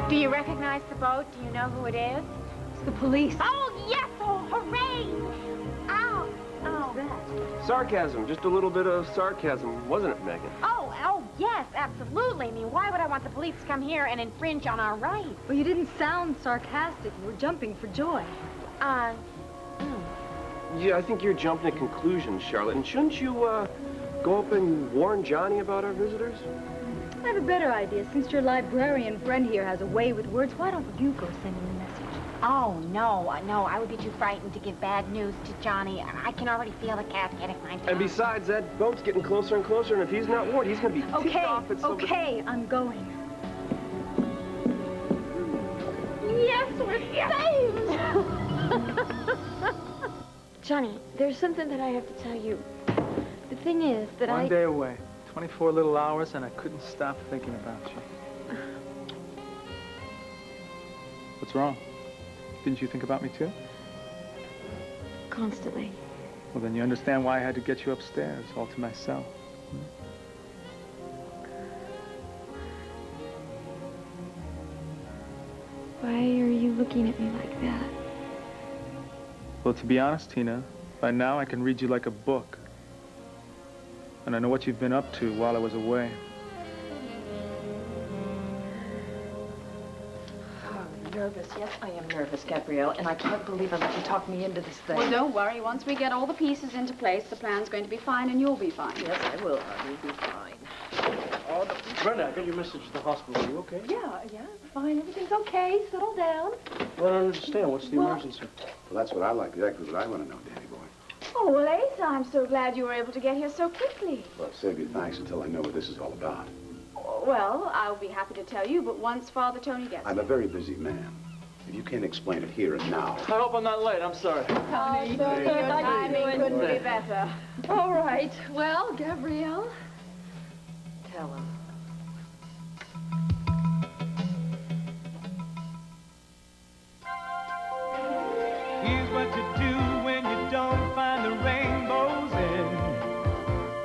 Do you recognize the boat? Do you know who it is? It's the police. Oh, yes! Oh, hooray! Ow! Oh. What's that? Sarcasm. Just a little bit of sarcasm, wasn't it, Megan? Oh, yes, absolutely. I mean, why would I want the police to come here and infringe on our rights? Well, you didn't sound sarcastic. You were jumping for joy. Yeah, I think you're jumping to conclusions, Charlotte. And shouldn't you, go up and warn Johnny about our visitors? I have a better idea. Since your librarian friend here has a way with words, why don't you go send him a message? Oh, no, I would be too frightened to give bad news to Johnny. I can already feel the cat getting my tongue. And besides, that boat's getting closer and closer, and if he's not warned, he's gonna be ticked off at somebody. Okay, I'm going. Yes, we're saved! Johnny, there's something that I have to tell you. The thing is that One day away, 24 little hours, and I couldn't stop thinking about you. What's wrong? Didn't you think about me too? Constantly. Well, then you understand why I had to get you upstairs, all to myself. Why are you looking at me like that? Well, to be honest, Tina, by now I can read you like a book. And I know what you've been up to while I was away. Nervous. Yes, I am nervous, Gabrielle, and I can't believe I let you talk me into this thing. Well, don't worry. Once we get all the pieces into place, the plan's going to be fine, and you'll be fine. Yes, I will. You'll be fine. Oh, Brenda, I got your message to the hospital. Are you okay? Yeah, fine. Everything's okay. Settle down. Well, I don't understand. What's the emergency? Well, that's what I like. Exactly what I want to know, Danny boy. Oh, well, Asa, I'm so glad you were able to get here so quickly. Well, save your thanks until I know what this is all about. Well, I'll be happy to tell you, but once Father Tony gets I'm here. a very busy man. If you can't explain it here and now. I hope I'm not late. I'm sorry. Oh, so your timing couldn't be better. All right. Well, Gabrielle, tell him. Here's what you do when you don't find the rainbows in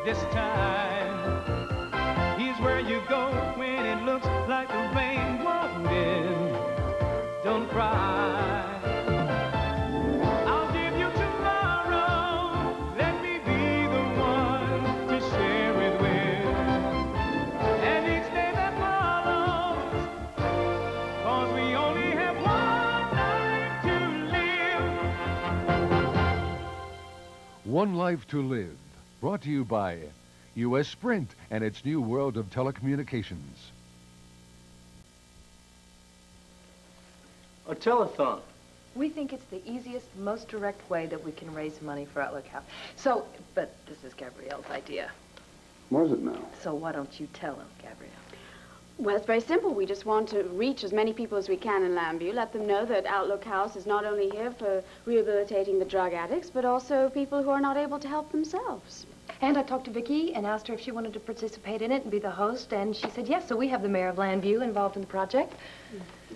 this time. Here's where you go when it looks like the rain won't end. Don't cry. I'll give you tomorrow. Let me be the one to share it with. And each day that follows, 'cause we only have one life to live. One Life to Live, brought to you by U.S. Sprint and its new world of telecommunications. A telethon. We think it's the easiest, most direct way that we can raise money for Outlook House. So, but this is Gabrielle's idea. Was it now? So why don't you tell him, Gabrielle? Well, it's very simple. We just want to reach as many people as we can in Lambview, let them know that Outlook House is not only here for rehabilitating the drug addicts, but also people who are not able to help themselves. And I talked to Vicki and asked her if she wanted to participate in it and be the host, and she said yes. So we have the mayor of Lambview involved in the project.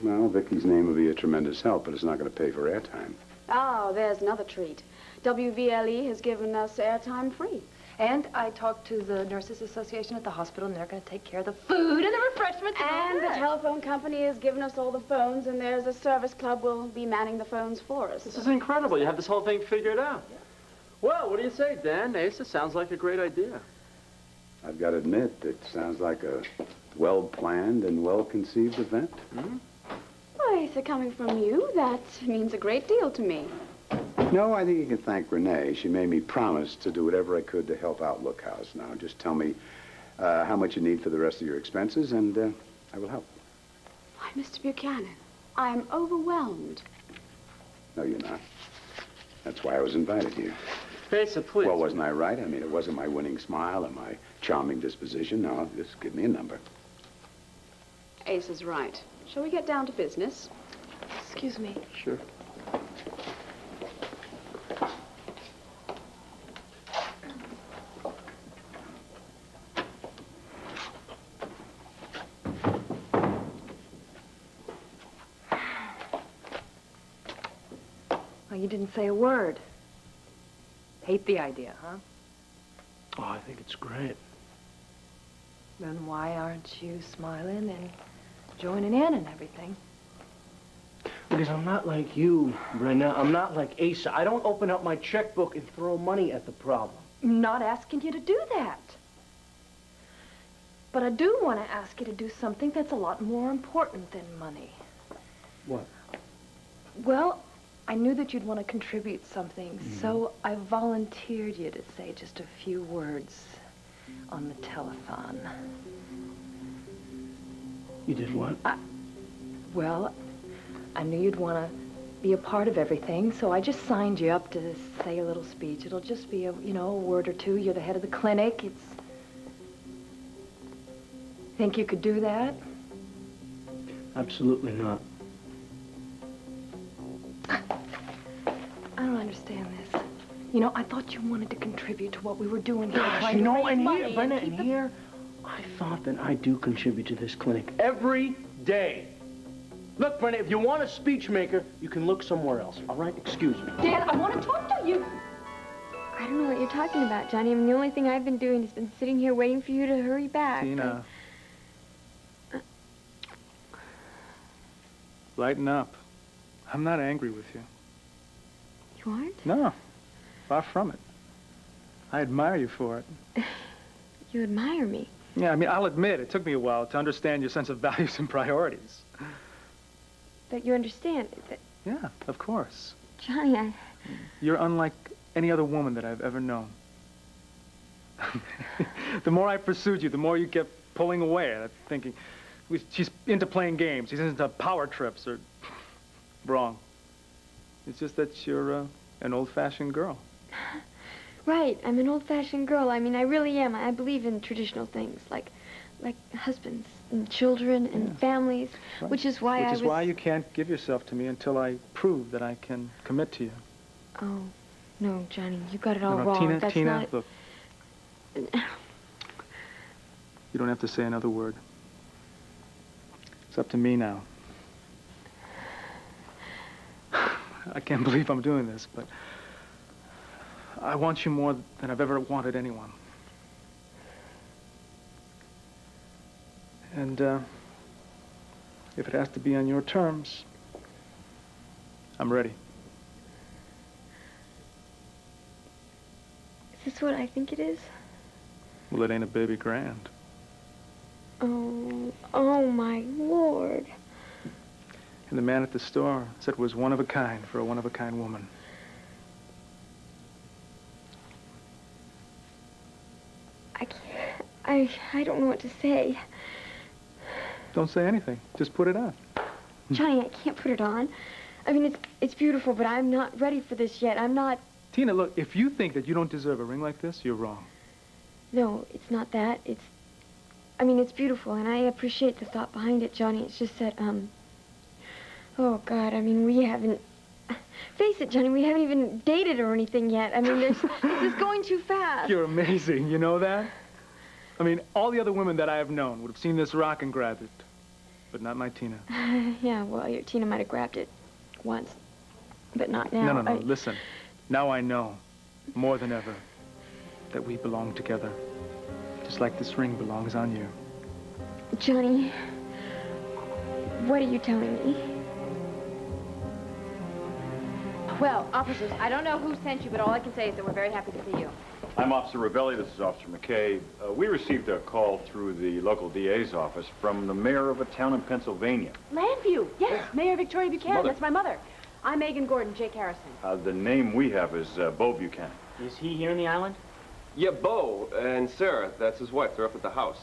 Well, Vicky's name will be a tremendous help, but it's not going to pay for airtime. Oh, there's another treat. WVLE has given us airtime free. And I talked to the Nurses Association at the hospital, and they're going to take care of the food and the refreshments. And the telephone company has given us all the phones, and there's a service club will be manning the phones for us. This is incredible. You have this whole thing figured out. Yeah. Well, what do you say, Dan? Asa sounds like a great idea. I've got to admit, it sounds like a well-planned and well-conceived event. Mm-hmm. Well, Asa, coming from you, that means a great deal to me. No, I think you can thank Renee. She made me promise to do whatever I could to help Outlook House. Now, just tell me how much you need for the rest of your expenses, and I will help. Why, Mr. Buchanan, I am overwhelmed. No, you're not. That's why I was invited here. Asa, please. Well, wasn't I right? I mean, it wasn't my winning smile or my charming disposition. No, just give me a number. Asa's right. Shall we get down to business? Excuse me. Sure. Well, you didn't say a word. Hate the idea, huh? Oh, I think it's great. Then why aren't you smiling and joining in and everything. Because I'm not like you, Brenda. I'm not like Asa. I don't open up my checkbook and throw money at the problem. I'm not asking you to do that. But I do want to ask you to do something that's a lot more important than money. What? Well, I knew that you'd want to contribute something, so I volunteered you to say just a few words on the telephone. You did what? Well, I knew you'd want to be a part of everything, so I just signed you up to say a little speech. It'll just be a word or two. You're the head of the clinic. Think you could do that? Absolutely not. I don't understand this. I thought you wanted to contribute to what we were doing here. Gosh, trying to raise and money here, Brenda, keep and the- here, I thought that I do contribute to this clinic every day. Look, Brenda, if you want a speech maker, you can look somewhere else, all right? Excuse me. Dad, I want to talk to you. I don't know what you're talking about, Johnny. I mean, the only thing I've been doing has been sitting here waiting for you to hurry back. Tina. Lighten up. I'm not angry with you. You aren't? No, far from it. I admire you for it. You admire me? Yeah, I mean, I'll admit, it took me a while to understand your sense of values and priorities. But you understand that... Yeah, of course. Johnny, You're unlike any other woman that I've ever known. The more I pursued you, the more you kept pulling away. I'm thinking, she's into playing games. She's into power trips or... Wrong. It's just that you're an old-fashioned girl. Right, I'm an old-fashioned girl. I mean, I really am. I believe in traditional things, like husbands and children and families, Right. which is why Which is why you can't give yourself to me until I prove that I can commit to you. Oh, no, Johnny, you got it all No, wrong. Tina, That's Tina, not... look. You don't have to say another word. It's up to me now. I can't believe I'm doing this, but I want you more than I've ever wanted anyone. And if it has to be on your terms, I'm ready. Is this what I think it is? Well, it ain't a baby grand. Oh, my Lord. And the man at the store said it was one of a kind for a one-of-a-kind woman. I can't... I don't know what to say. Don't say anything. Just put it on. Johnny, I can't put it on. I mean, it's beautiful, but I'm not ready for this yet. I'm not... Tina, look, if you think that you don't deserve a ring like this, you're wrong. No, it's not that. I mean, it's beautiful, and I appreciate the thought behind it, Johnny. It's just that, oh, God, I mean, we haven't... Face it, Johnny, we haven't even dated or anything yet. I mean, this is going too fast. You're amazing, you know that? I mean, all the other women that I have known would have seen this rock and grabbed it. But not my Tina. Yeah, well, your Tina might have grabbed it once, but not now. No, listen. Now I know, more than ever, that we belong together. Just like this ring belongs on you. Johnny, what are you telling me? Well, officers, I don't know who sent you, but all I can say is that we're very happy to see you. I'm Officer Ravelli. This is Officer McKay. We received a call through the local DA's office from the mayor of a town in Pennsylvania. Landview, yes, Mayor Victoria Buchanan, Mother. that's my mother. I'm Megan Gordon, Jake Harrison. The name we have is Bo Buchanan. Is he here in the island? Yeah, Bo and Sarah, that's his wife. They're up at the house.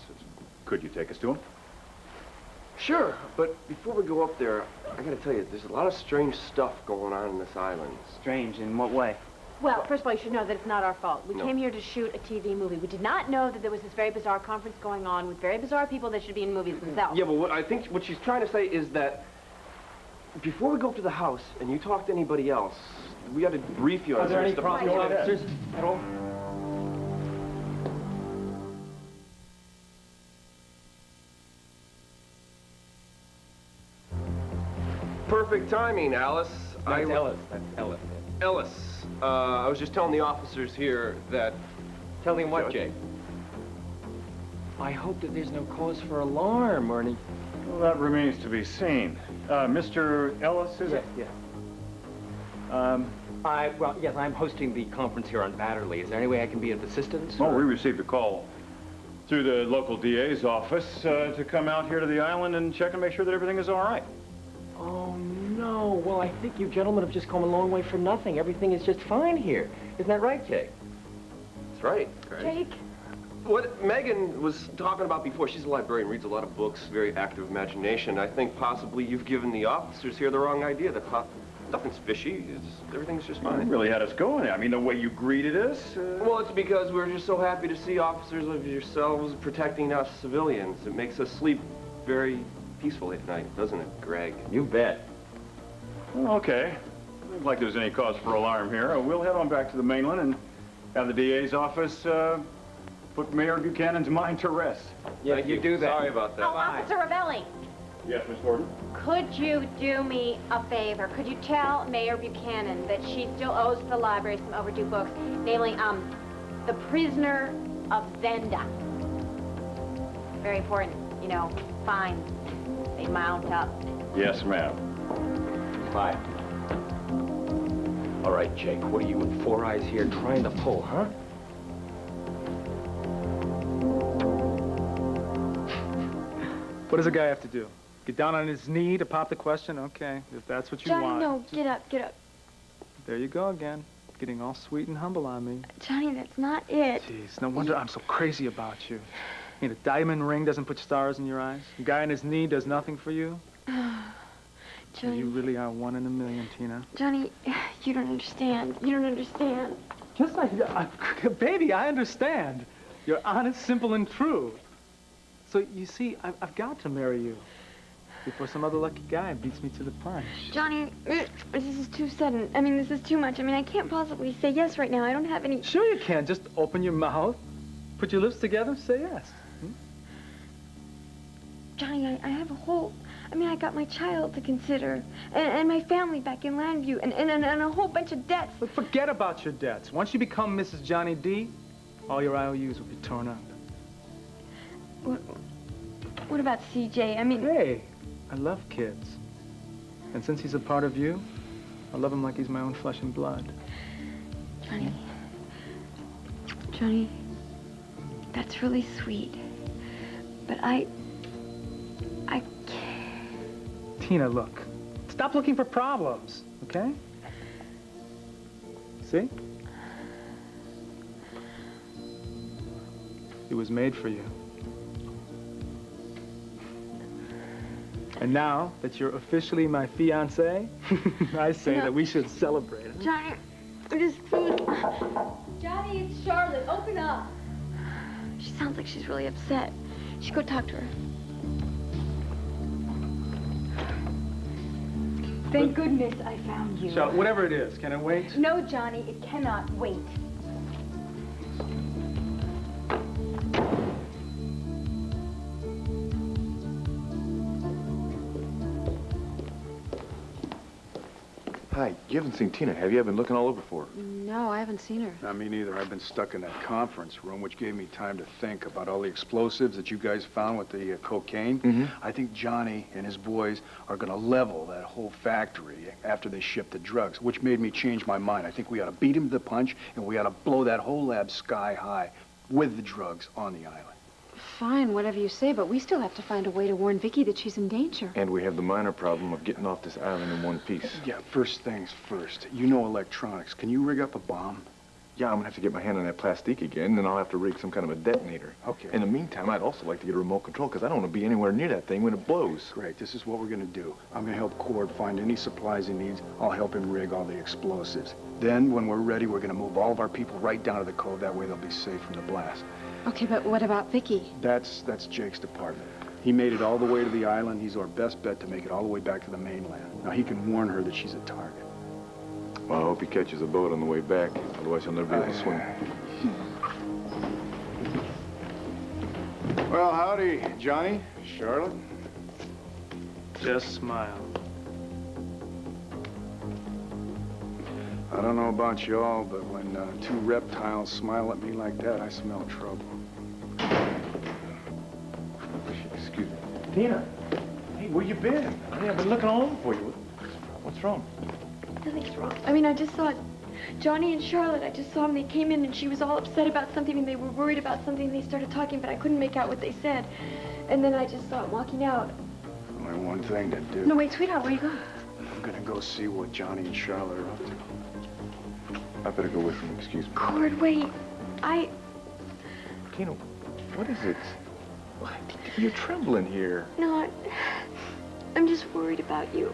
Could you take us to him? Sure, but before we go up there, I gotta tell you, there's a lot of strange stuff going on in this island. Strange, in what way? Well, first of all, you should know that it's not our fault. We No. came here to shoot a TV movie. We did not know that there was this very bizarre conference going on with very bizarre people that should be in movies themselves. Yeah, but I think what she's trying to say is that before we go up to the house and you talk to anybody else, we gotta brief you on Are there any stuff. problems, officers, at all? Perfect timing, Alice. That's Ellis. That's Ellis. Ellis, I was just telling the officers here that... Tell him what, Jake? I hope that there's no cause for alarm or any... Well, that remains to be seen. Mr. Ellis, is it? Yes. Well, yes, I'm hosting the conference here on Batterley. Is there any way I can be of assistance? Well, we received a call through the local DA's office to come out here to the island and check and make sure that everything is all right. Oh, no. Well, I think you gentlemen have just come a long way for nothing. Everything is just fine here. Isn't that right, Jake? That's right. Jake? What Megan was talking about before, she's a librarian, reads a lot of books, very active imagination. I think possibly you've given the officers here the wrong idea that nothing's fishy. Everything's just fine. You really had us going. I mean, the way you greeted us. Well, it's because we're just so happy to see officers of yourselves protecting us civilians. It makes us sleep very peacefully at night, doesn't it, Greg? You bet. Well, okay. Looks like there's any cause for alarm here. We'll head on back to the mainland and have the DA's office put Mayor Buchanan's mind to rest. Yeah, you do that. Sorry about that. Oh, Officer Ravelli, Yes, Miss Gordon? could you do me a favor? Could you tell Mayor Buchanan that she still owes the library some overdue books, namely, The Prisoner of Zenda? Very important, you know, fines. They mount up. Yes, ma'am. Bye. All right, Jake, what are you and Four Eyes here trying to pull, huh? What does a guy have to do? Get down on his knee to pop the question? Okay, if that's what you Johnny, want. no, get up, get up. There you go again. Getting all sweet and humble on me. Johnny, that's not it. Jeez, no wonder I'm so crazy about you. I mean, a diamond ring doesn't put stars in your eyes. A guy on his knee does nothing for you. Johnny. You really are one in a million, Tina. Johnny, you don't understand. You don't understand. Just like, baby, I understand. You're honest, simple, and true. So, you see, I've got to marry you before some other lucky guy beats me to the punch. Johnny, this is too sudden. I mean, this is too much. I mean, I can't possibly say yes right now. I don't have any... Sure you can. Just open your mouth, put your lips together, say yes. Johnny, I have a whole... I mean, I got my child to consider, and my family back in Landview, and a whole bunch of debts. But forget about your debts. Once you become Mrs. Johnny D, all your IOUs will be torn up. What about CJ? I mean... Hey, I love kids. And since he's a part of you, I love him like he's my own flesh and blood. Johnny, that's really sweet. But I can't. Tina, look. Stop looking for problems, okay? See? It was made for you. And now that you're officially my fiancé, I say that we should celebrate. Huh? Johnny, just please. Johnny, it's Charlotte. Open up. She sounds like she's really upset. You should go talk to her. Thank goodness I found you. Charlotte, whatever it is, can it wait? No, Johnny, it cannot wait. Hi, you haven't seen Tina, have you? I've been looking all over for her. No, I haven't seen her. Not me neither. I've been stuck in that conference room, which gave me time to think about all the explosives that you guys found with the cocaine. I think Johnny and his boys are going to level that whole factory after they ship the drugs, which made me change my mind. I think we ought to beat him to the punch, and we ought to blow that whole lab sky high with the drugs on the island. Fine, whatever you say, but we still have to find a way to warn Vicky that she's in danger. And we have the minor problem of getting off this island in one piece. Yeah, first things first. You know electronics. Can you rig up a bomb? Yeah, I'm gonna have to get my hand on that plastique again, then I'll have to rig some kind of a detonator. Okay. In the meantime, I'd also like to get a remote control, because I don't want to be anywhere near that thing when it blows. Great, this is what we're gonna do. I'm gonna help Cord find any supplies he needs. I'll help him rig all the explosives. Then, when we're ready, we're gonna move all of our people right down to the cove. That way they'll be safe from the blast. Okay, but what about Vicky? That's Jake's department. He made it all the way to the island. He's our best bet to make it all the way back to the mainland. Now, he can warn her that she's a target. Well, I hope he catches a boat on the way back. Otherwise, he'll never be able to swim. Well, howdy, Johnny, Charlotte. Just smile. I don't know about y'all, but when two reptiles smile at me like that, I smell trouble. Excuse me. Tina, Hey, where you been? I've been looking all over for you. What's wrong? Nothing's wrong. I mean, I just saw Johnny and Charlotte. I just saw them. They came in and she was all upset about something and they were worried about something. They started talking, but I couldn't make out what they said. And then I just saw them walking out. Only one thing to do. No, wait, sweetheart, where are you going? I'm gonna go see what Johnny and Charlotte are up to. I better go with him, excuse me. Cord, wait. Keno, what is it? You're trembling here. No, I'm just worried about you.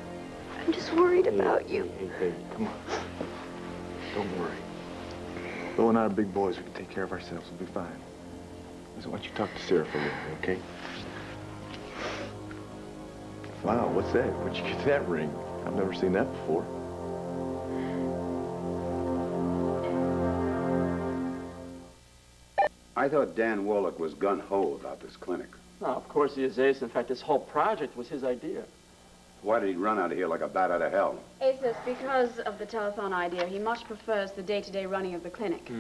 I'm just worried about you. Hey, come on. Don't worry. Bill and I are big boys. We can take care of ourselves. We'll be fine. Listen, why don't you talk to Sarah for a minute, okay? Wow, what's that? Where'd you get that ring? I've never seen that before. I thought Dan Wallach was gun-ho about this clinic. No, of course he is, Ace. In fact, this whole project was his idea. Why did he run out of here like a bat out of hell? Ace, it's because of the telethon idea. He much prefers the day-to-day running of the clinic.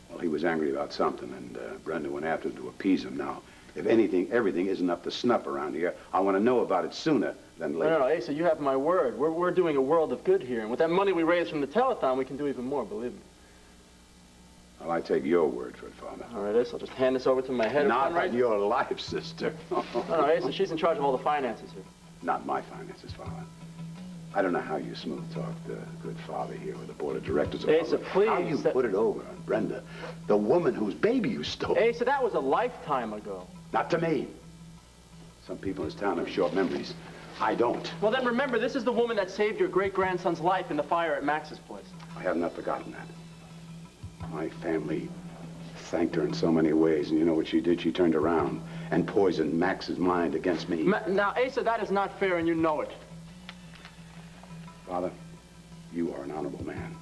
Well, he was angry about something, and Brenda went after him to appease him. Now, if anything, everything isn't up to snuff around here. I want to know about it sooner than later. No, Asa, you have my word. We're doing a world of good here, and with that money we raise from the telethon, we can do even more, believe me. Well, I take your word for it, Father. All right, Asa, I'll just hand this over to my head of Not fundraising. on your life, sister. No, Asa, she's in charge of all the finances here. Not my finances, Father. I don't know how you smooth-talked the good father here with the board of directors. Asa, please. How you put it over on Brenda, the woman whose baby you stole. Asa, that was a lifetime ago. Not to me. Some people in this town have short memories. I don't. Well, then remember, this is the woman that saved your great-grandson's life in the fire at Max's place. I have not forgotten that. My family thanked her in so many ways, and you know what she did? She turned around and poisoned Max's mind against me. Now, Asa, that is not fair, and you know it. Father, you are an honorable man.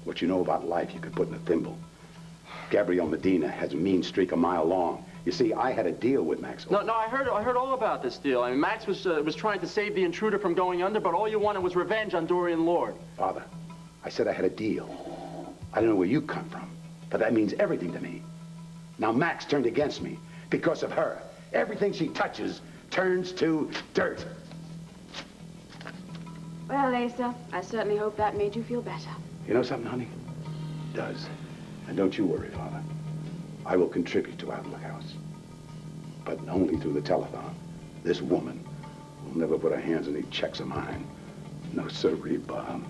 What you know about life, you could put in a thimble. Gabrielle Medina has a mean streak a mile long. You see, I had a deal with Max. No, I heard all about this deal. I mean, Max was trying to save the intruder from going under, but all you wanted was revenge on Dorian Lord. Father, I said I had a deal. I don't know where you come from, but that means everything to me. Now, Max turned against me because of her. Everything she touches turns to dirt. Well, Asa, I certainly hope that made you feel better. You know something, honey? It does. And don't you worry, Father. I will contribute to Outlook House. But only through the telethon. This woman will never put her hands on any checks of mine. No sirree, Bob.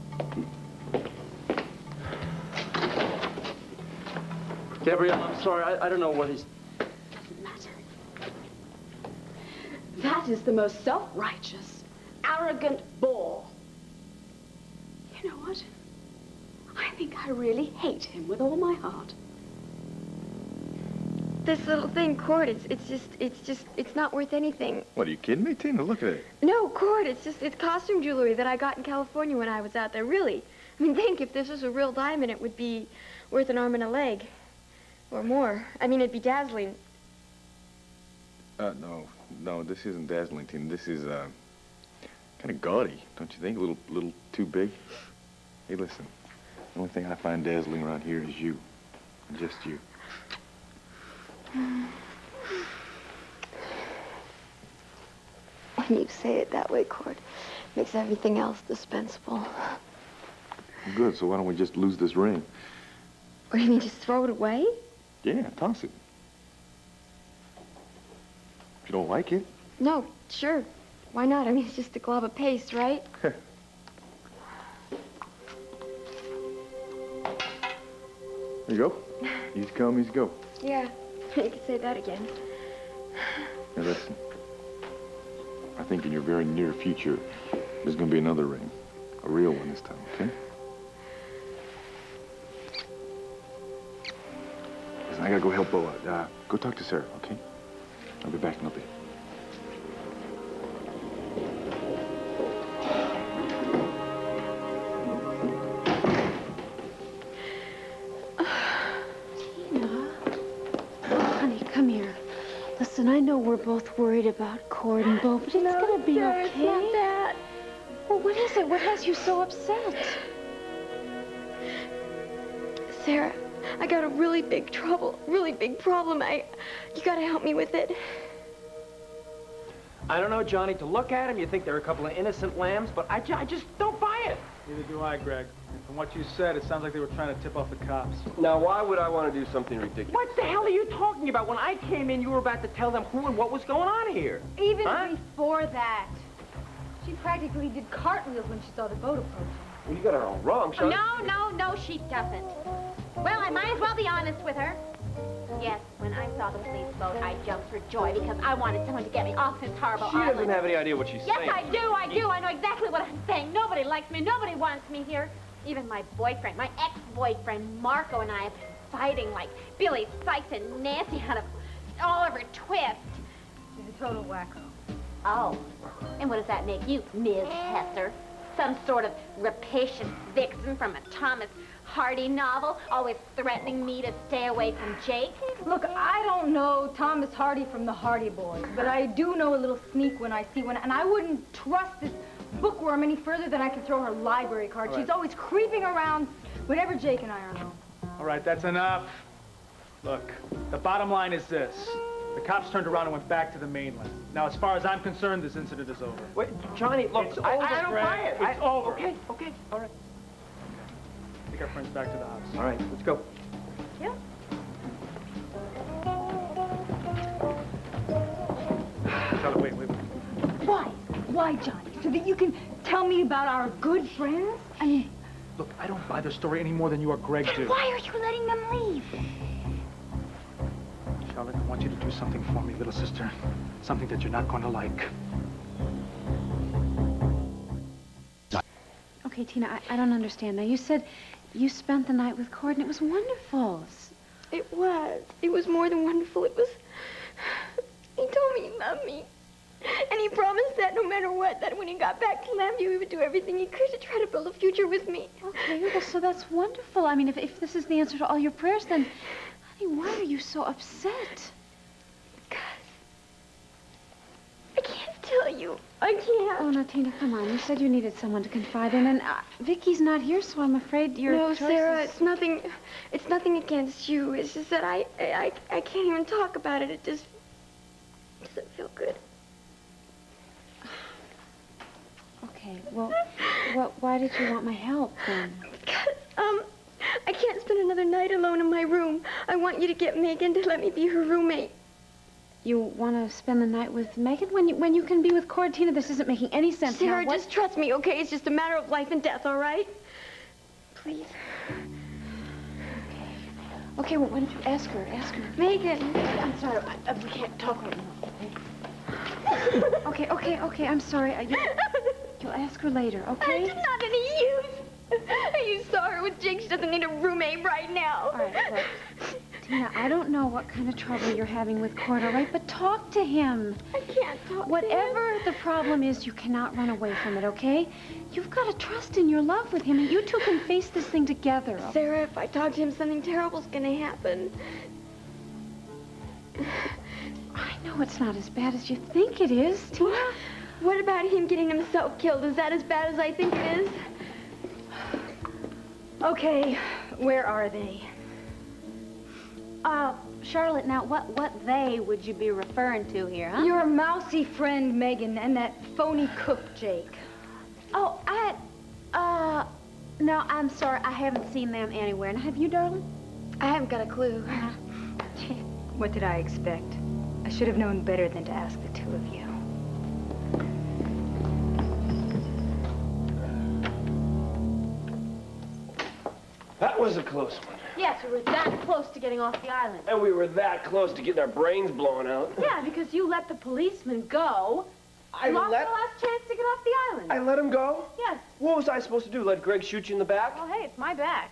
Gabrielle, I'm sorry. I don't know what he's... That is the most self-righteous, arrogant bore. You know what? I think I really hate him with all my heart. This little thing, Cord, it's not worth anything. What, are you kidding me, Tina? Look at it. No, Cord, it's costume jewelry that I got in California when I was out there, really. I mean, think, if this was a real diamond, it would be worth an arm and a leg. Or more. I mean, it'd be dazzling. No, this isn't dazzling, Tina. This is, kind of gaudy, don't you think? A little too big. Hey, listen. The only thing I find dazzling around here is you. Just you. When you say it that way, Cord, makes everything else dispensable. Good, so why don't we just lose this ring? What do you mean, just throw it away? Yeah, toss it. If you don't like it. No, sure. Why not? I mean, it's just a glob of paste, right? There you go. Easy come, easy go. Yeah, you could say that again. Now listen. I think in your very near future, there's going to be another ring. A real one this time, okay? Listen, I got to go help Bo out. Go talk to Sarah, okay? I'll be back in a bit. Listen, I know we're both worried about Cord and Bo, but it's gonna be Sarah, okay. It's not that. Well, what is it? What has you so upset? Sarah, I got a really big problem. You gotta help me with it. I don't know, Johnny. To look at them, you think they're a couple of innocent lambs, but I just don't buy it. Neither do I, Greg. And from what you said, it sounds like they were trying to tip off the cops. Now, why would I want to do something ridiculous? What the hell are you talking about? When I came in, you were about to tell them who and what was going on here. Even Huh? before that, she practically did cartwheels when she saw the boat approaching. Well, you got her all wrong, Charlotte. No, she doesn't. Well, I might as well be honest with her. Yes, when I saw the police boat, I jumped for joy because I wanted someone to get me off this horrible She island. doesn't have any idea what she's Yes, saying. I do. I know exactly what I'm saying. Nobody likes me. Nobody wants me here. Even my boyfriend, my ex-boyfriend, Marco, and I have been fighting like Billy Sykes and Nancy out of Oliver Twist. She's a total wacko. Oh, and what does that make you, Ms. Hester? Some sort of rapacious vixen from a Thomas Hardy novel, always threatening me to stay away from Jake? Look, I don't know Thomas Hardy from the Hardy Boys, but I do know a little sneak when I see one, and I wouldn't trust this bookworm any further than I can throw her library card. All right. She's always creeping around whenever Jake and I are home. All right, that's enough. Look, the bottom line is this. The cops turned around and went back to the mainland. Now, as far as I'm concerned, this incident is over. Wait, Johnny, look, It's I over, don't Greg. buy it. It's over. Okay, all right. Take our friends back to the house. All right, let's go. Yeah. Charlotte, wait. Why? Why, Johnny? So that you can tell me about our good friends? I mean, Look, I don't buy their story any more than you or Greg do. why are you letting them leave? Charlotte, I want you to do something for me, little sister. Something that you're not going to like. Okay, Tina, I don't understand. Now, you said you spent the night with Cord, and it was wonderful. It was. It was more than wonderful. It was... He told me he loved me. And he promised that no matter what, that when he got back to Lambview, he would do everything he could to try to build a future with me. Okay, well, so that's wonderful. I mean, if this is the answer to all your prayers, then, honey, why are you so upset? I can't tell you. I can't. Oh, no, Tina, come on. You said you needed someone to confide in, and Vicky's not here, so I'm afraid your No, choice Sarah, is... it's nothing against you. It's just that I can't even talk about it. It just doesn't feel good. Okay, well, why did you want my help, then? Because, I can't spend another night alone in my room. I want you to get Megan to let me be her roommate. You want to spend the night with Megan when you can be with Cord? Tina, this isn't making any sense. Sarah, now. just trust me, okay? It's just a matter of life and death, all right? Please. Okay, well, why don't you ask her? Megan. I'm sorry, we can't talk right now. Okay, I'm sorry. You'll ask her later, okay? It's not any use. You saw her with Jake. She doesn't need a roommate right now. All right, look. Tina, I don't know what kind of trouble you're having with Cord, all right? But talk to him. I can't talk Whatever to him. the problem is, you cannot run away from it, okay? You've got to trust in your love with him, and you two can face this thing together. Okay? Sarah, if I talk to him, something terrible's gonna happen. I know it's not as bad as you think it is, Tina. What about him getting himself killed? Is that as bad as I think it is? Okay, where are they? Charlotte, now, what they would you be referring to here, huh? Your mousy friend Megan and that phony cook Jake. Oh, no, I'm sorry. I haven't seen them anywhere. And have you, darling? I haven't got a clue. What did I expect? I should have known better than to ask the two of you. That was a close one. Yes, we were that close to getting off the island. And we were that close to getting our brains blown out. Yeah, because you let the policeman go. I lost let- the last chance to get off the island. I let him go? Yes. What was I supposed to do, let Greg shoot you in the back? Well, hey, it's my back.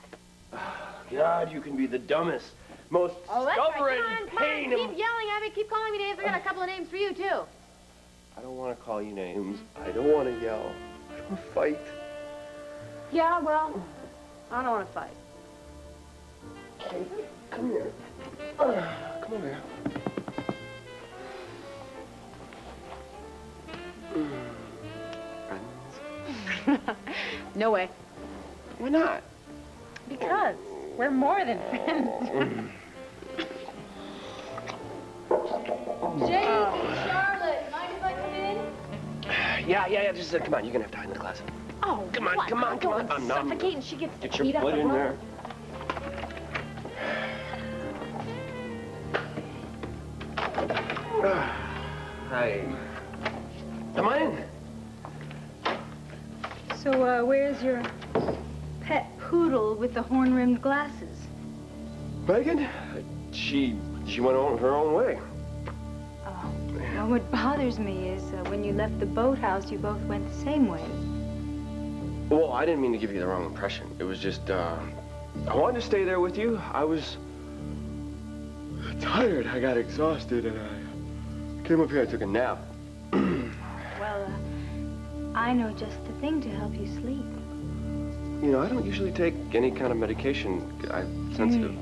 God, you can be the dumbest, most Oh, that's right. stubborn Come on, pain in... keep yelling at me, keep calling me names. I got a couple of names for you, too. I don't want to call you names. I don't want to yell. I don't want to fight. Yeah, well, I don't want to fight. Come here. Come over here. Friends? No way. Why not? Because we're more than friends. Jake, Charlotte, mind if I come in? Yeah, just come on, you're gonna have to hide in the closet. Oh, Come on, come on, come on. I'm not. Suffocate and she gets Get to your eat up foot the in room. there. Hi. Come on in. So, where's your pet poodle with the horn-rimmed glasses? Megan? She went on her own way. Oh, well, what bothers me is when you left the boathouse, you both went the same way. Well, I didn't mean to give you the wrong impression. It was just, I wanted to stay there with you. I was tired. I got exhausted, and I came up here. I took a nap. Well, I know just the thing to help you sleep. You know, I don't usually take any kind of medication. I'm sensitive.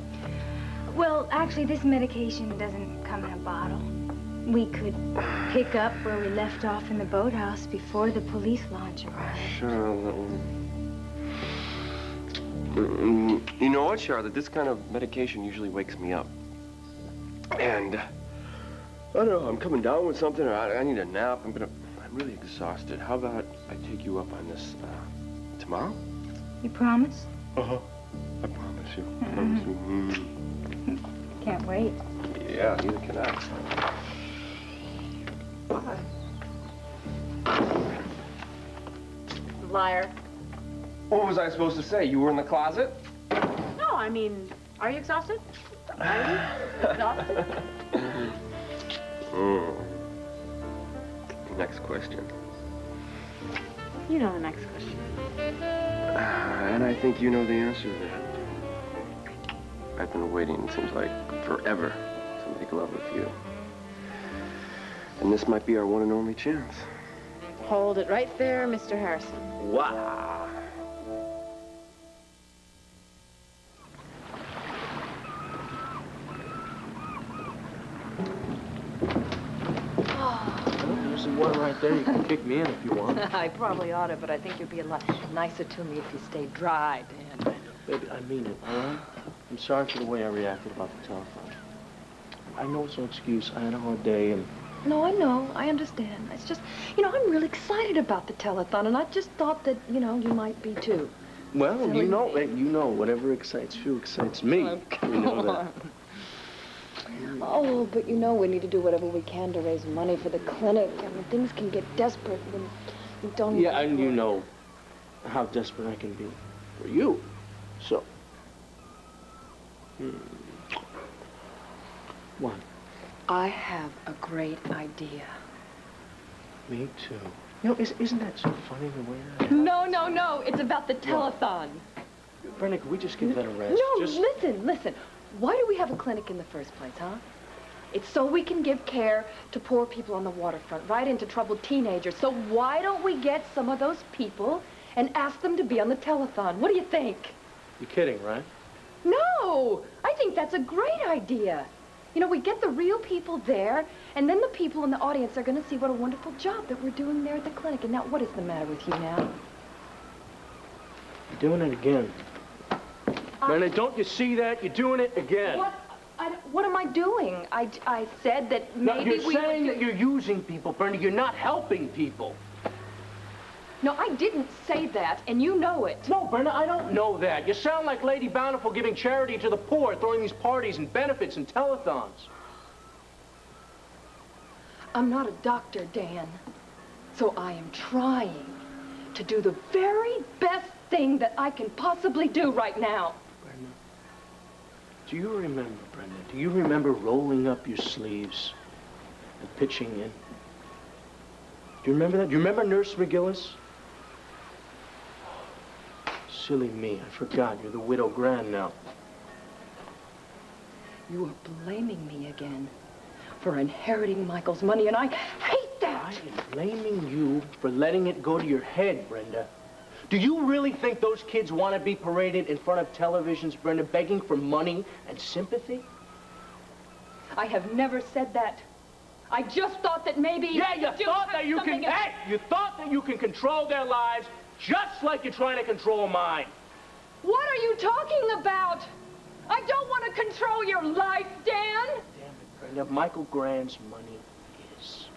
Well, actually, this medication doesn't come in a bottle. We could pick up where we left off in the boathouse before the police launch arrived. Charlotte. You know what, Charlotte? This kind of medication usually wakes me up. And, I don't know, I'm coming down with something, or I need a nap. I'm really exhausted. How about I take you up on this, tomorrow? You promise? Uh-huh. I promise you. I promise you. Can't wait. Yeah, neither can I. Bye. Liar. What was I supposed to say? You were in the closet? No, I mean, are you exhausted? Are you exhausted? Next question. You know the next question. And I think you know the answer to that. I've been waiting, it seems like, forever to make love with you. And this might be our one and only chance. Hold it right there, Mr. Harrison. Wow. There's the one right there. You can kick me in if you want. I probably ought to, but I think you'd be a lot nicer to me if you stayed dry, Dan. Baby, I mean it, all right? I'm sorry for the way I reacted about the telephone. I know it's no excuse. I had a hard day, and... No, I know. I understand. It's just, you know, I'm really excited about the telethon, and I just thought that, you know, you might be too. Well, Silly you know, me. whatever excites you excites me. Oh, You know that. Oh, but you know we need to do whatever we can to raise money for the clinic. I mean, things can get desperate when you don't... Yeah, and you know how desperate I can be for you. So... What? I have a great idea. Me too. You know, isn't that so funny the way that... No. It's about the telethon. Brenda, could we just give that a rest? No, listen. Why do we have a clinic in the first place, huh? It's so we can give care to poor people on the waterfront, right into troubled teenagers. So why don't we get some of those people and ask them to be on the telethon? What do you think? You're kidding, right? No! I think that's a great idea. You know, we get the real people there, and then the people in the audience are going to see what a wonderful job that we're doing there at the clinic. And now, what is the matter with you now? You're doing it again. Brenda, don't you see that? You're doing it again. What am I doing? I said that maybe you're saying that you're using people, Brenda. You're not helping people. No, I didn't say that, and you know it. No, Brenda, I don't know that. You sound like Lady Bountiful giving charity to the poor, throwing these parties and benefits and telethons. I'm not a doctor, Dan. So I am trying to do the very best thing that I can possibly do right now. Brenda, do you remember, Brenda? Do you remember rolling up your sleeves and pitching in? Do you remember that? Do you remember Nurse McGillis? Silly me, I forgot. You're the widow Grand now. You are blaming me again for inheriting Michael's money, and I hate that. I am blaming you for letting it go to your head, Brenda. Do you really think those kids want to be paraded in front of televisions, Brenda, begging for money and sympathy? I have never said that. I just thought that maybe... Yeah, you thought that you can... Hey, you thought that you can control their lives just like you're trying to control mine. What are you talking about? I don't want to control your life, Dan. Damn it, Brenda. Michael Grand's money is...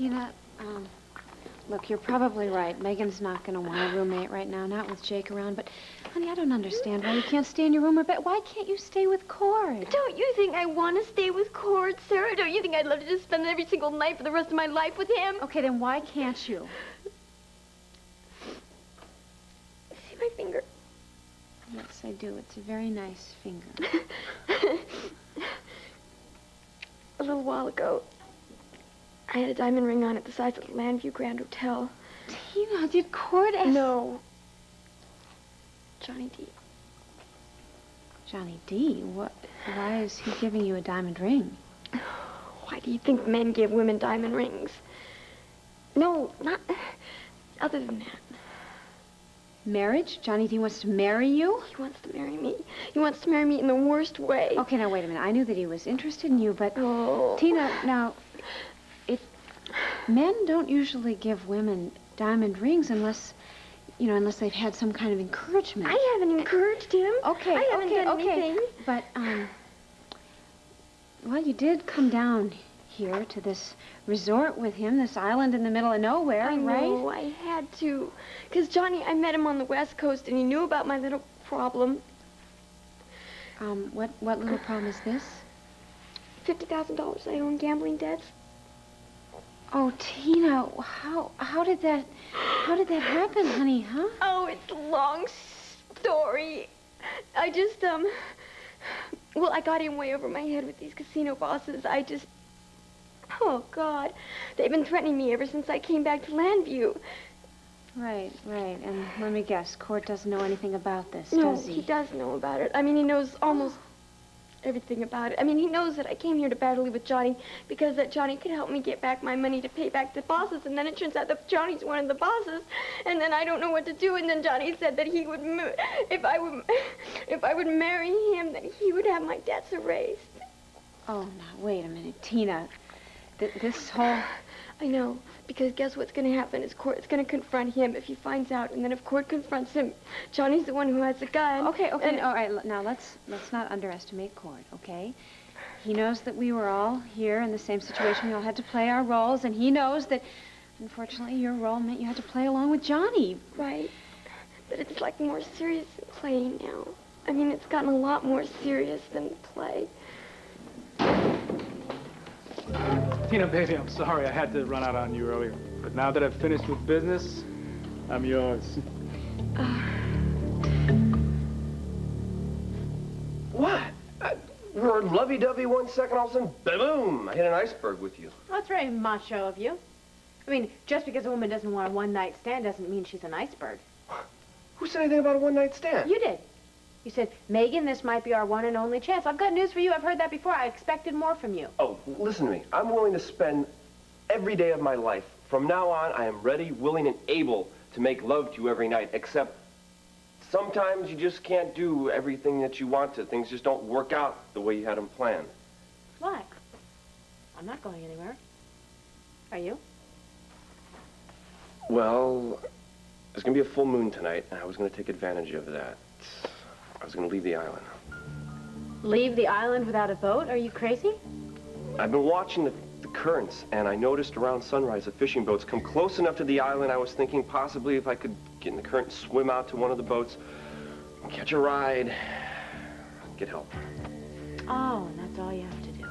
Tina, look, you're probably right. Megan's not going to want a roommate right now, not with Jake around. But, honey, I don't understand why you can't stay in your room or bed. Why can't you stay with Cord? Don't you think I want to stay with Cord, Sarah? Don't you think I'd love to just spend every single night for the rest of my life with him? Okay, then why can't you? See my finger? Yes, I do. It's a very nice finger. A little while ago, I had a diamond ring on it the size of the Landview Grand Hotel. Tina, did Cord ask... No. Johnny D. Johnny D? What? Why is he giving you a diamond ring? Why do you think men give women diamond rings? No, not... Other than that. Marriage? Johnny D wants to marry you? He wants to marry me. He wants to marry me in the worst way. Okay, now wait a minute. I knew that he was interested in you, but... Oh. Tina, now... Men don't usually give women diamond rings unless, you know, unless they've had some kind of encouragement. I haven't encouraged him. Okay, I haven't done anything. But, well, you did come down here to this resort with him, this island in the middle of nowhere, I right? know, I had to. Because Johnny, I met him on the West Coast, and he knew about my little problem. What little problem is this? $50,000 I owe in gambling debts. Oh, Tina, how did that happen, honey, huh? Oh, it's a long story. I just, well, I got in way over my head with these casino bosses. Oh, God. They've been threatening me ever since I came back to Landview. Right. And let me guess, Cord doesn't know anything about this, No, does he? he does know about it. I mean, he knows almost everything about it. I mean, he knows that I came here to Batterley with Johnny because that Johnny could help me get back my money to pay back the bosses, and then it turns out that Johnny's one of the bosses, and then I don't know what to do, and then Johnny said that he would, if I would marry him, that he would have my debts erased. Oh, now, wait a minute, Tina. This whole... I know, because guess what's going to happen is Cord is going to confront him if he finds out, and then if Cord confronts him, Johnny's the one who has the gun. Okay, all right. Now let's not underestimate Cord, okay? He knows that we were all here in the same situation. We all had to play our roles, and he knows that, unfortunately, your role meant you had to play along with Johnny. Right, but it's like more serious than playing now. I mean, it's gotten a lot more serious than play. Tina, baby, I'm sorry I had to run out on you earlier. But now that I've finished with business, I'm yours. What? We were lovey-dovey 1 second, all of a sudden, boom! I hit an iceberg with you. Well, that's very macho of you. I mean, just because a woman doesn't want a one-night stand doesn't mean she's an iceberg. Who said anything about a one-night stand? You did. You said, Megan, this might be our one and only chance. I've got news for you. I've heard that before. I expected more from you. Oh, listen to me. I'm willing to spend every day of my life. From now on, I am ready, willing, and able to make love to you every night, except sometimes you just can't do everything that you want to. Things just don't work out the way you had them planned. Why? I'm not going anywhere. Are you? Well, there's going to be a full moon tonight, and I was going to take advantage of that. I was going to leave the island. Leave the island without a boat? Are you crazy? I've been watching the currents, and I noticed around sunrise the fishing boats come close enough to the island. I was thinking possibly if I could get in the current, swim out to one of the boats, catch a ride, get help. Oh, and that's all you have to do.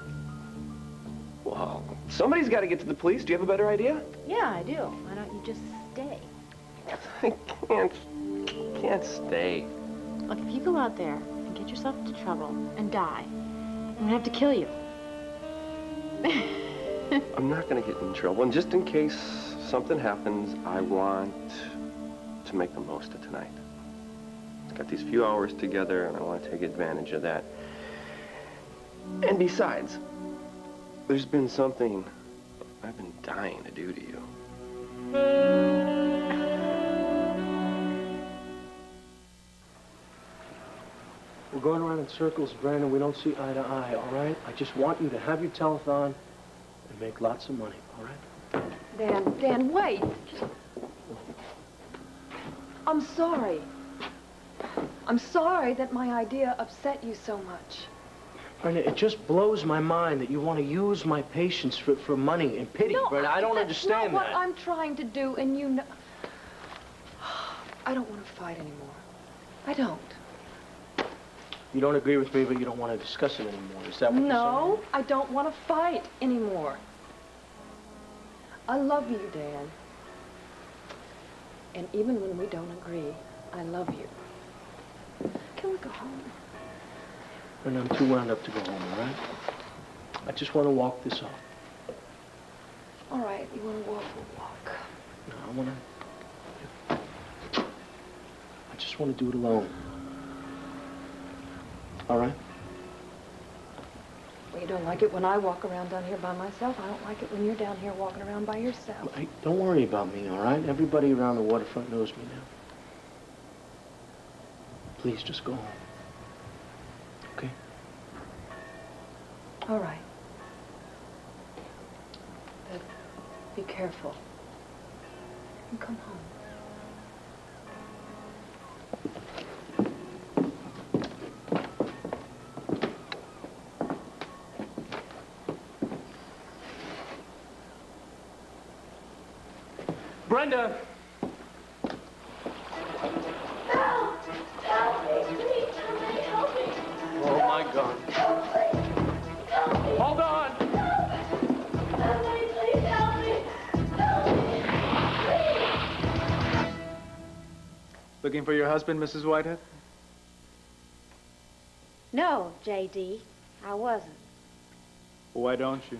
Well, somebody's got to get to the police. Do you have a better idea? Yeah, I do. Why don't you just stay? I can't stay. Look, if you go out there and get yourself into trouble and die, I'm gonna have to kill you. I'm not going to get in trouble, and just in case something happens, I want to make the most of tonight. I've got these few hours together, and I want to take advantage of that. And besides, there's been something I've been dying to do to you. We're going around in circles, Brandon. We don't see eye to eye, all right? I just want you to have your telethon and make lots of money, all right? Dan, wait. I'm sorry. I'm sorry that my idea upset you so much. Brenda, it just blows my mind that you want to use my patience for money and pity, No, Brenda. I don't understand that's that. not what I'm trying to do, and you know... I don't want to fight anymore. I don't. You don't agree with me, but you don't want to discuss it anymore. Is that what you're saying? No, I don't want to fight anymore. I love you, Dan. And even when we don't agree, I love you. Can we go home? Brenda, I'm too wound up to go home, all right? I just want to walk this off. All right, you want to walk, we'll walk. No, I want to... I just want to do it alone. All right? Well, you don't like it when I walk around down here by myself. I don't like it when you're down here walking around by yourself. Hey, don't worry about me, all right? Everybody around the waterfront knows me now. Please, just go home. Okay? All right. But be careful. And come home. Brenda! Oh, my God. Hold on! Looking for your husband, Mrs. Whitehead? No, J.D., I wasn't. Well, why don't you?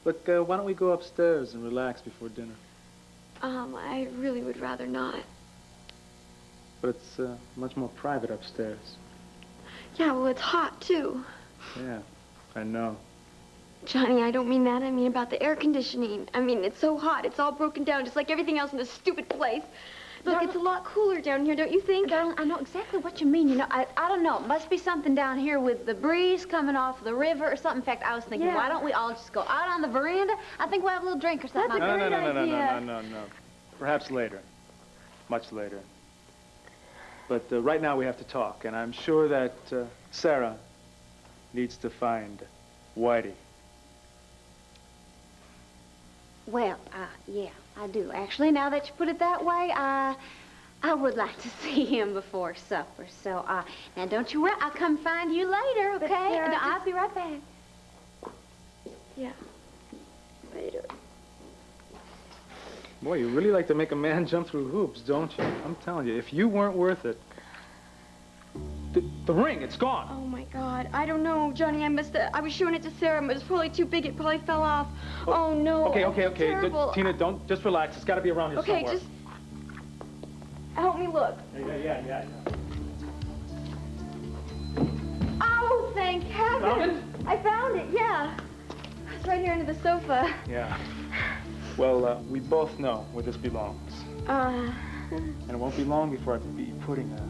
Look, why don't we go upstairs and relax before dinner? I really would rather not. But it's much more private upstairs. Yeah, well, it's hot, too. Yeah, I know. Johnny, I don't mean that. I mean about the air conditioning. I mean, it's so hot. It's all broken down, just like everything else in this stupid place. Look, it's a lot cooler down here, don't you think? Darling, I know exactly what you mean. You know, I don't know. It must be something down here with the breeze coming off the river or something. In fact, I was thinking, why don't we all just go out on the veranda? I think we'll have a little drink or something. No. Perhaps later. Much later. But right now we have to talk, and I'm sure that Sarah needs to find Whitey. Well, yeah, I do. Actually, now that you put it that way, I would like to see him before supper. So, now don't you worry. I'll come find you later, okay? Sarah, No, I'll be right back. Yeah. Later. Boy, you really like to make a man jump through hoops, don't you? I'm telling you, if you weren't worth it... The ring, it's gone. Oh, my God. I don't know, Johnny. I was showing it to Sarah, but it was probably too big. It probably fell off. Oh, no. Okay. Terrible. Tina, don't... Just relax. It's got to be around here somewhere. Okay, just... Help me look. Yeah. Oh, thank heaven. Found it? I found it, yeah. It's right here under the sofa. Yeah. Well, we both know where this belongs. And it won't be long before I'll be putting a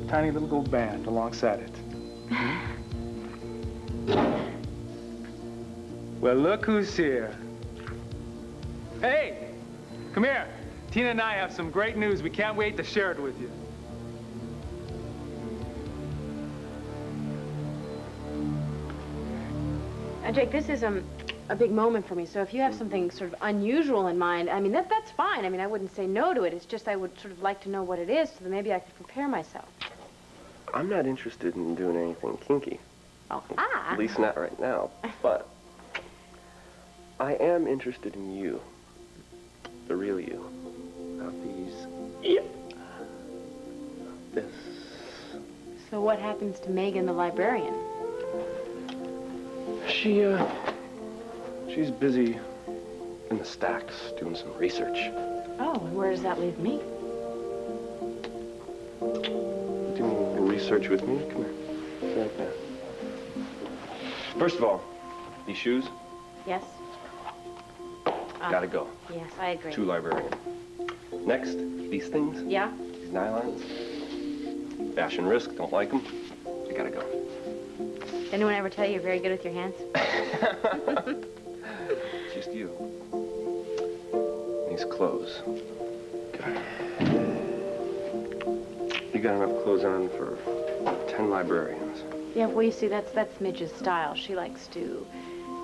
tiny little gold band alongside it. Well, look who's here. Hey! Come here. Tina and I have some great news. We can't wait to share it with you. Jake, this is a big moment for me, so if you have something sort of unusual in mind, I mean, that's fine. I mean, I wouldn't say no to it. It's just I would sort of like to know what it is so that maybe I could prepare myself. I'm not interested in doing anything kinky. Oh, At least not right now. But I am interested in you. The real you. Not these. Yeah. This. So what happens to Megan the librarian? She's busy in the stacks doing some research. Oh, and where does that leave me? Doing research with me? Come here. Sit right there. First of all, these shoes Yes? gotta go. Yes, I agree. To librarian. Next, these things. Yeah? These nylons. Fashion risk, don't like them. They gotta go. Did anyone ever tell you you're very good with your hands? Just you. These clothes. You got enough clothes on for 10 librarians. Yeah, well, you see, that's Midge's style. She likes to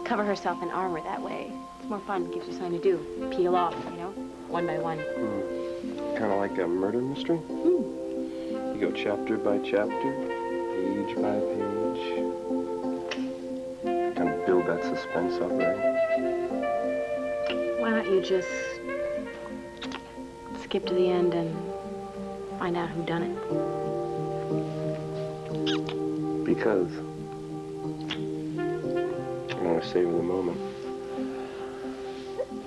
cover herself in armor that way. It's more fun. Gives you something to do. Peel off, you know, one by one. Kind of like a murder mystery? You go chapter by chapter, page by page. Kind of build that suspense up, right? Why don't you just skip to the end and find out who done it? Because I want to savor the moment.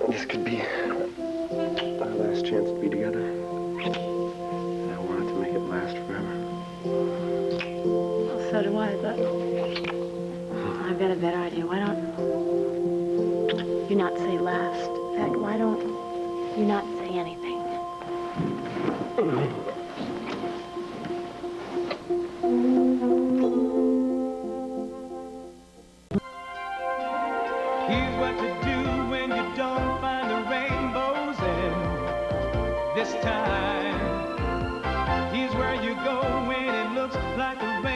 This could be our last chance to be together. And I wanted to make it last forever. Well, so do I, but I've got a better idea. Why don't you not say last? In fact, why don't you not say anything? Here's what to do when you don't find the rainbows in this time. Here's where you go when it looks like the rain.